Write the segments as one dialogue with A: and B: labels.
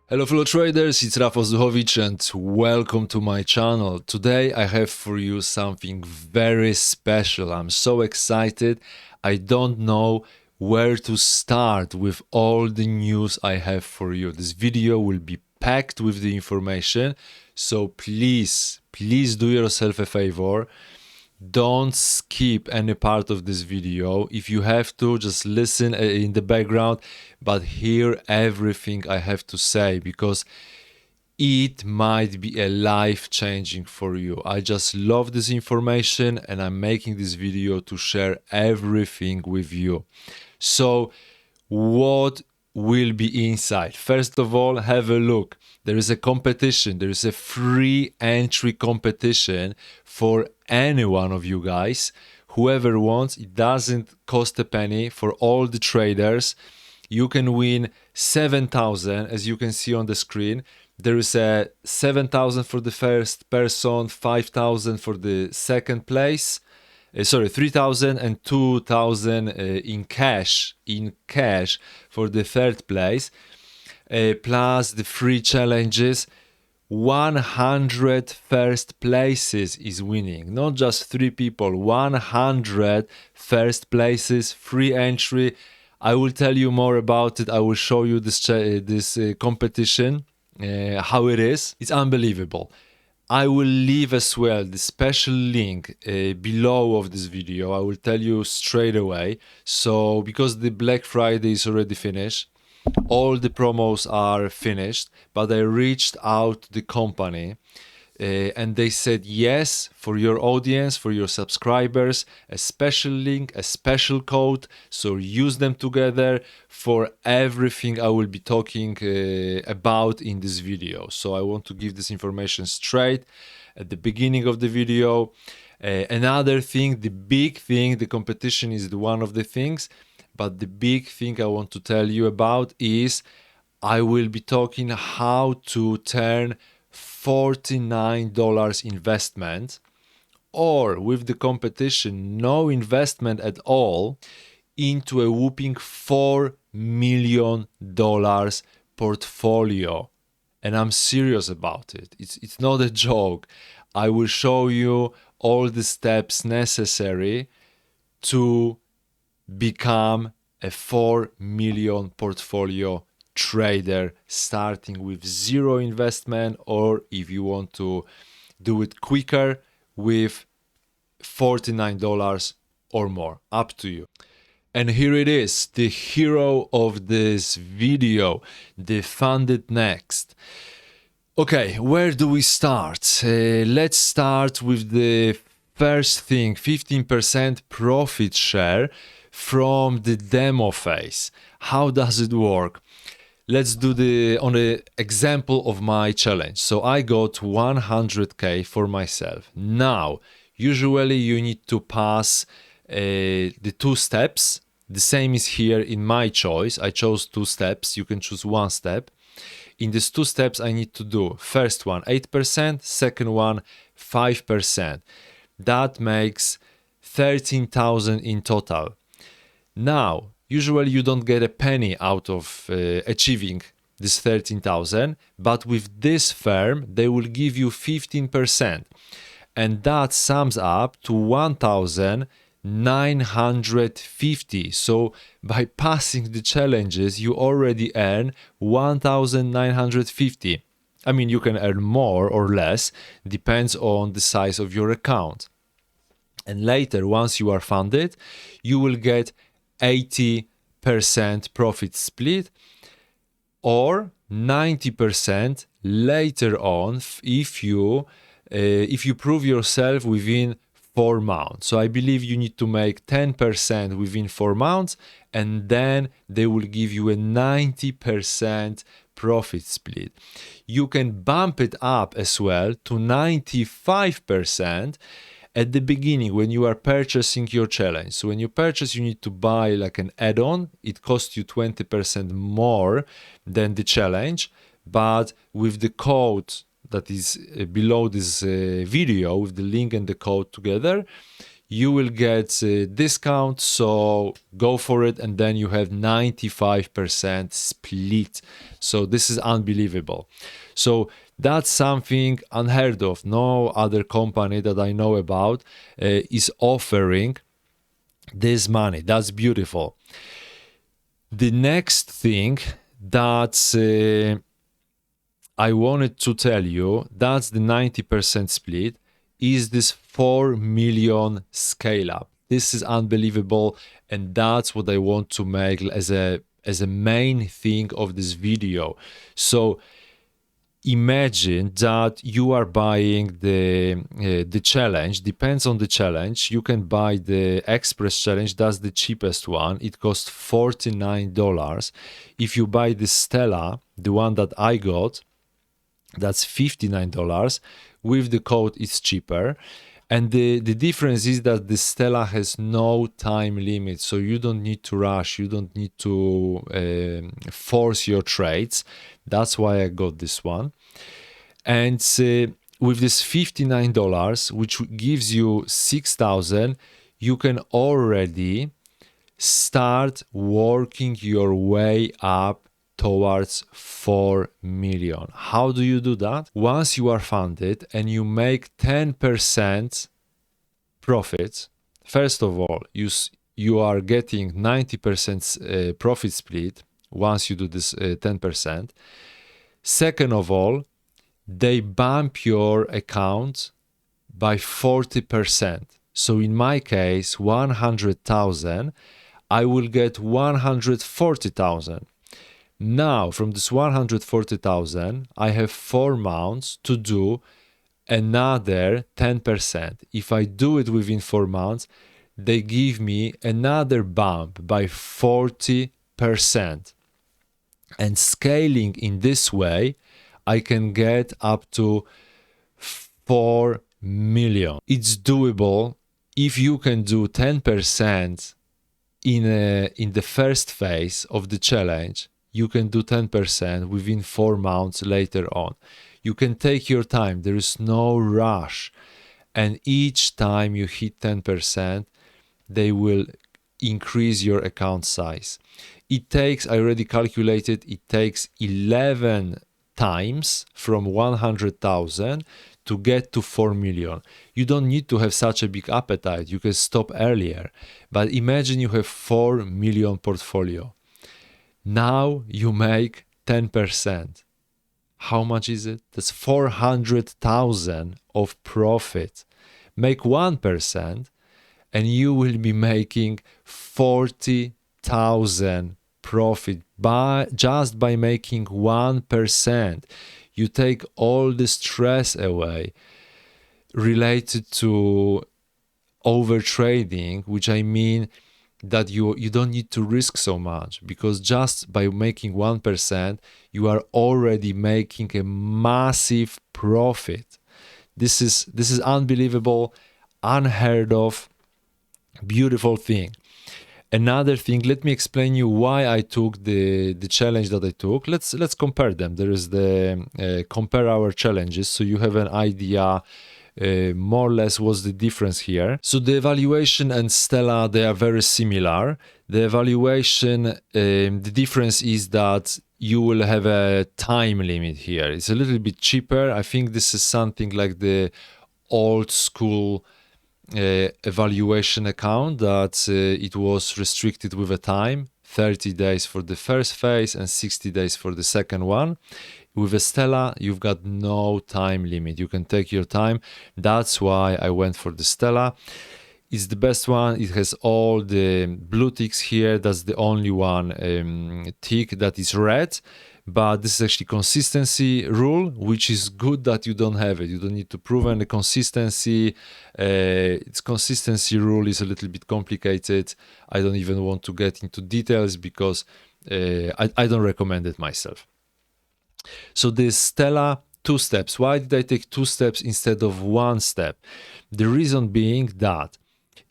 A: Hello fellow traders, it's Rafał Zuchowicz and welcome to my channel. Today I have for you something very special. I'm so excited. I don't know where to start with all the news I have for you. This video will be packed with the information, so please do yourself a favor. Don't skip any part of this video. If you have to, just listen in the background, but hear everything I have to say because it might be a life-changing for you. I just love this information and I'm making this video to share everything with you. So what will be inside? First of all, have a look. There is a competition. There is a free entry competition for any one of you guys. Whoever wants, it doesn't cost a penny for all the traders. You can win 7,000 as you can see on the screen. There is a 7,000 for the first person, 5,000 for the second place. 3,000 and 2,000 in cash for the third place, plus the free challenges. 100 first places is winning, not just 3 people, 100 first places, free entry. I will tell you more about it. I will show you this competition, how it is. It's unbelievable. I will leave as well the special link below of this video. I will tell you straight away. So because the Black Friday is already finished, all the promos are finished, but I reached out to the company and they said yes, for your audience, for your subscribers, a special link, a special code, so use them together for everything I will be talking about in this video. So I want to give this information straight at the beginning of the video. Another thing, the big thing, the competition is one of the things, but the big thing I want to tell you about is I will be talking how to turn $49 investment, or with the competition no investment at all, into a whopping $4 million portfolio. And I'm serious about it. It's not a joke. I will show you all the steps necessary to become a 4 million portfolio trader, starting with zero investment, or if you want to do it quicker, with $49 or more, up to you. And here it is, the hero of this video, the FundedNext. Okay, where do we start? Let's start with the first thing, 15% profit share from the demo phase. How does it work? Let's do on the example of my challenge. So I got 100k for myself. Now, usually you need to pass the 2 steps. The same is here in my choice. I chose 2 steps. You can choose 1 step. In these 2 steps, I need to do first one 8%, second one 5%. That makes 13,000 in total. Now, usually you don't get a penny out of achieving this 13,000, but with this firm, they will give you 15%. And that sums up to 1,950. So by passing the challenges, you already earn 1,950. I mean, you can earn more or less, depends on the size of your account. And later, once you are funded, you will get 80% profit split, or 90% later on if you prove yourself within 4 months. So I believe you need to make 10% within 4 months, and then they will give you a 90% profit split. You can bump it up as well to 95% at the beginning when you are purchasing your challenge. So when you purchase, you need to buy like an add-on. It costs you 20% more than the challenge, but with the code that is below this video, with the link and the code together, you will get a discount, so go for it, and then you have 95% split. So this is unbelievable. So that's something unheard of. No other company that I know about is offering this money. That's beautiful. The next thing that I wanted to tell you, that's the 90% split, is this 4 million scale up. This is unbelievable, and that's what I want to make as a main thing of this video. So imagine that you are buying the challenge. Depends on the challenge. You can buy the express challenge. That's the cheapest one. It costs $49. If you buy the Stella, the one that I got, that's $59. With the code, it's cheaper. And the difference is that the Stella has no time limit, so you don't need to rush, you don't need to force your trades. That's why I got this one. And with this $59, which gives you 6,000, you can already start working your way up towards 4 million. How do you do that? Once you are funded and you make 10% profit, first of all, you are getting 90% profit split once you do this 10%. Second of all, they bump your account by 40%. So in my case, 100,000, I will get 140,000. Now, from this 140,000, I have 4 months to do another 10%. If I do it within 4 months, they give me another bump by 40%. And scaling in this way, I can get up to 4 million. It's doable if you can do 10% in the first phase of the challenge. You can do 10% within 4 months later on. You can take your time. There is no rush. And each time you hit 10%, they will increase your account size. It takes, I already calculated, it takes 11 times from 100,000 to get to 4 million. You don't need to have such a big appetite. You can stop earlier. But imagine you have 4 million portfolio. Now you make 10%. How much is it? That's 400,000 of profit. Make 1% and you will be making 40,000 profit just by making 1%. You take all the stress away related to overtrading, which I mean that you don't need to risk so much, because just by making 1%, you are already making a massive profit. This is unbelievable, unheard of, beautiful thing. Another thing, let me explain you why I took the challenge that I took. Let's compare them. There is the compare our challenges, so you have an idea more or less what's the difference here. So the evaluation and Stella, they are very similar. The evaluation, the difference is that you will have a time limit here. It's a little bit cheaper. I think this is something like the old school evaluation account, that it was restricted with a time, 30 days for the first phase and 60 days for the second one. With a Stella, you've got no time limit. You can take your time. That's why I went for the Stella. It's the best one. It has all the blue ticks here. That's the only one tick that is red. But this is actually consistency rule, which is good that you don't have it. You don't need to prove any consistency. Its consistency rule is a little bit complicated. I don't even want to get into details because I don't recommend it myself. So this Stella, 2 steps. Why did I take 2 steps instead of 1 step? The reason being that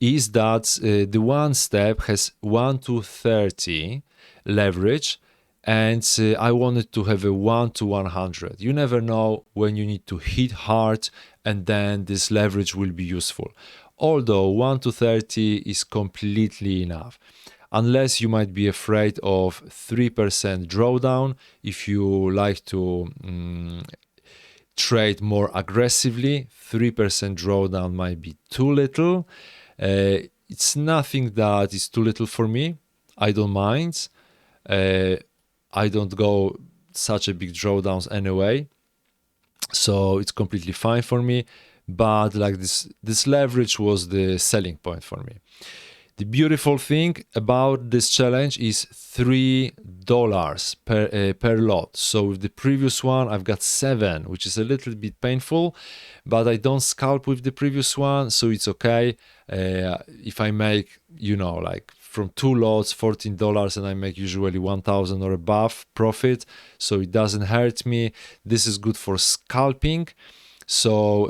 A: the 1 step has 1 to 30 leverage, and I wanted to have a 1 to 100. You never know when you need to hit hard, and then this leverage will be useful. although 1 to 30 is completely enough. Unless you might be afraid of 3% drawdown if you like to trade more aggressively. 3% drawdown might be too little. It's nothing that is too little for me. I don't mind. I don't go such a big drawdowns anyway, so it's completely fine for me. But like this leverage was the selling point for me. The beautiful thing about this challenge is $3 per lot. So with the previous one, I've got 7, which is a little bit painful, but I don't scalp with the previous one, so it's okay. If I make, like from 2 lots, $14, and I make usually 1,000 or above profit, so it doesn't hurt me. This is good for scalping. So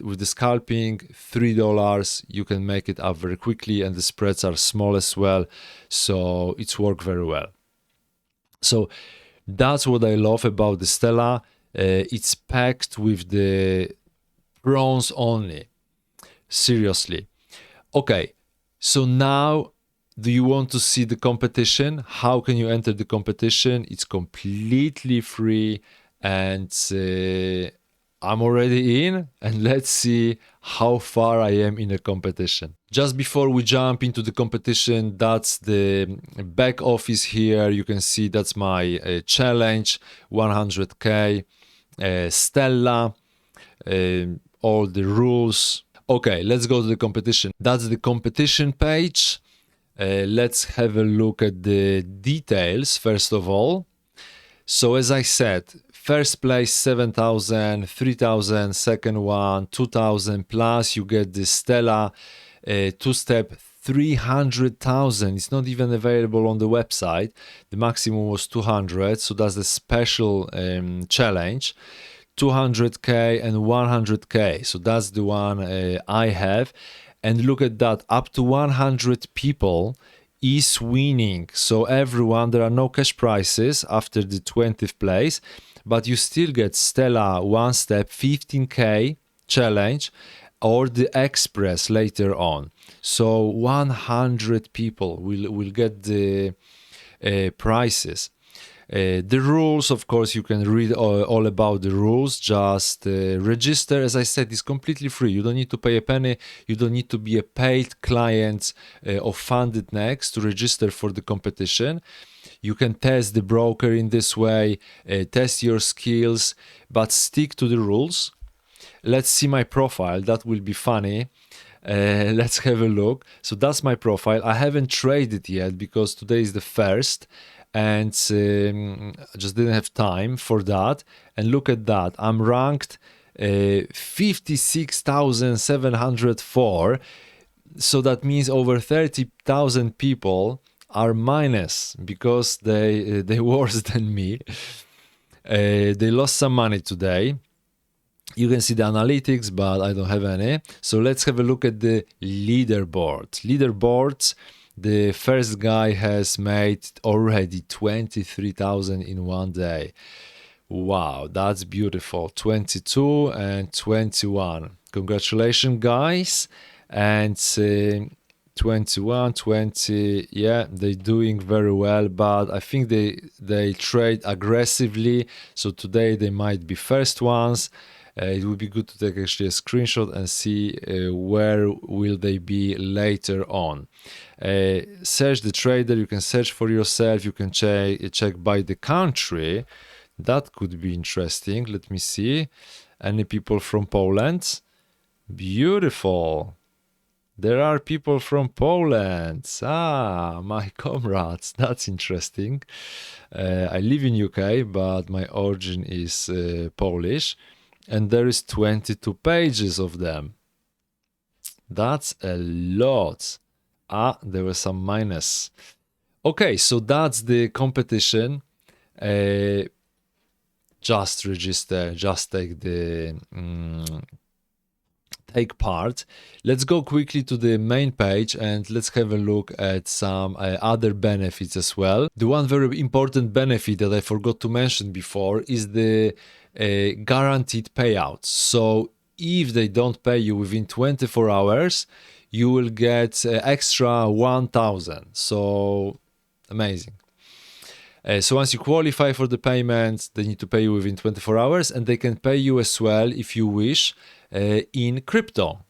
A: with the scalping, $3, you can make it up very quickly, and the spreads are small as well, so it's worked very well. So that's what I love about the Stella. It's packed with the bronze only. Seriously. Okay, so now do you want to see the competition? How can you enter the competition? It's completely free, and I'm already in, and let's see how far I am in the competition. Just before we jump into the competition, that's the back office here. You can see that's my challenge, 100K, Stella, all the rules. Okay, let's go to the competition. That's the competition page. Let's have a look at the details first of all. So as I said, first place 7,000, 3,000, second one 2,000, plus you get the Stella two-step 300,000. It's not even available on the website. The maximum was 200, so that's the special challenge. 200K and 100K, so that's the one I have. And look at that, up to 100 people is winning. So everyone, there are no cash prizes after the 20th place, but you still get Stella one step 15K challenge or the express later on. So 100 people will get the prizes. The rules, of course, you can read all about the rules. Just register. As I said, it's completely free. You don't need to pay a penny. You don't need to be a paid client of FundedNext to register for the competition. You can test the broker in this way, test your skills, but stick to the rules. Let's see my profile. That will be funny. Let's have a look. So that's my profile. I haven't traded yet because today is the first, and I just didn't have time for that. And look at that. I'm ranked 56,704. So that means over 30,000 people are minus because they worse than me. They lost some money today. You can see the analytics, but I don't have any. So let's have a look at the leaderboard. Leaderboards, the first guy has made already 23,000 in one day. Wow, that's beautiful. 22 and 21. Congratulations, guys. And 21, 20, yeah, they're doing very well, but I think they trade aggressively. So today they might be first ones. It would be good to take actually a screenshot and see where will they be later on. Search the trader. You can search for yourself. You can check by the country. That could be interesting. Let me see. Any people from Poland? Beautiful. There are people from Poland. Ah, my comrades. That's interesting. I live in UK, but my origin is Polish. And there is 22 pages of them. That's a lot. Ah, there was some minus. Okay, so that's the competition. Just register, just take the take part. Let's go quickly to the main page and let's have a look at some other benefits as well. The one very important benefit that I forgot to mention before is the guaranteed payouts. So if they don't pay you within 24 hours, you will get extra 1,000. So amazing. So once you qualify for the payment, they need to pay you within 24 hours, and they can pay you as well, if you wish, in crypto.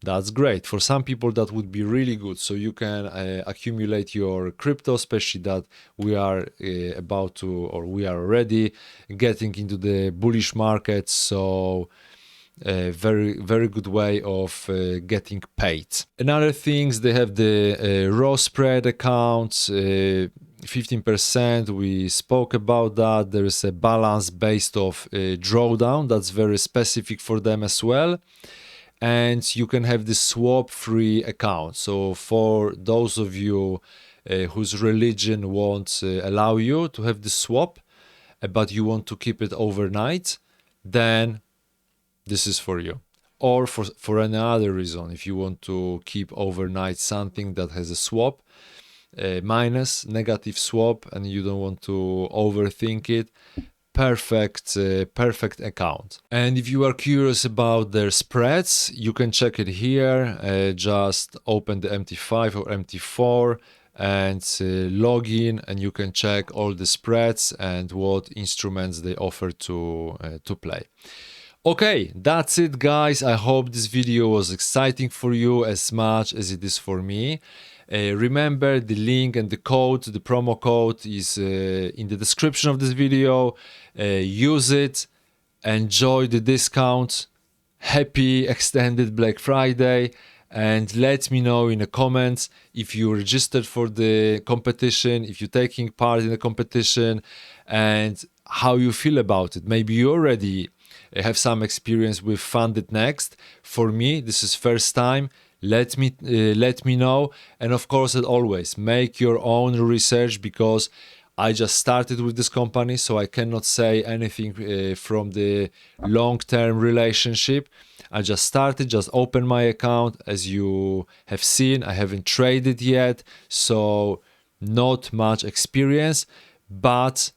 A: That's great. For some people, that would be really good. So you can accumulate your crypto, especially that we are about to, or we are already getting into the bullish market. So very, very good way of getting paid. Another things, they have the raw spread accounts, 15%. We spoke about that. There is a balance based off drawdown. That's very specific for them as well. And you can have the swap free account. So for those of you whose religion won't allow you to have the swap, but you want to keep it overnight, then this is for you. Or for any other reason, if you want to keep overnight something that has a swap, minus negative swap, and you don't want to overthink it, perfect account. And if you are curious about their spreads, you can check it here. Just open the MT5 or MT4 and log in, and you can check all the spreads and what instruments they offer to play. Okay, that's it, guys. I hope this video was exciting for you as much as it is for me. Remember, the link and the code, the promo code is in the description of this video. Use it, enjoy the discount. Happy extended Black Friday, and let me know in the comments if you registered for the competition, if you're taking part in the competition, and how you feel about it. Maybe you already have some experience with FundedNext. For me, this is first time. Let me know. And of course, as always, make your own research, because I just started with this company, so I cannot say anything from the long-term relationship. I just started, just opened my account. As you have seen, I haven't traded yet, so not much experience, but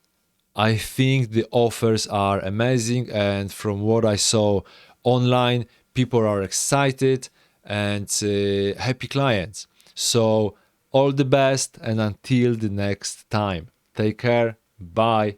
A: I think the offers are amazing, and from what I saw online, people are excited and happy clients. So all the best, and until the next time, take care. Bye.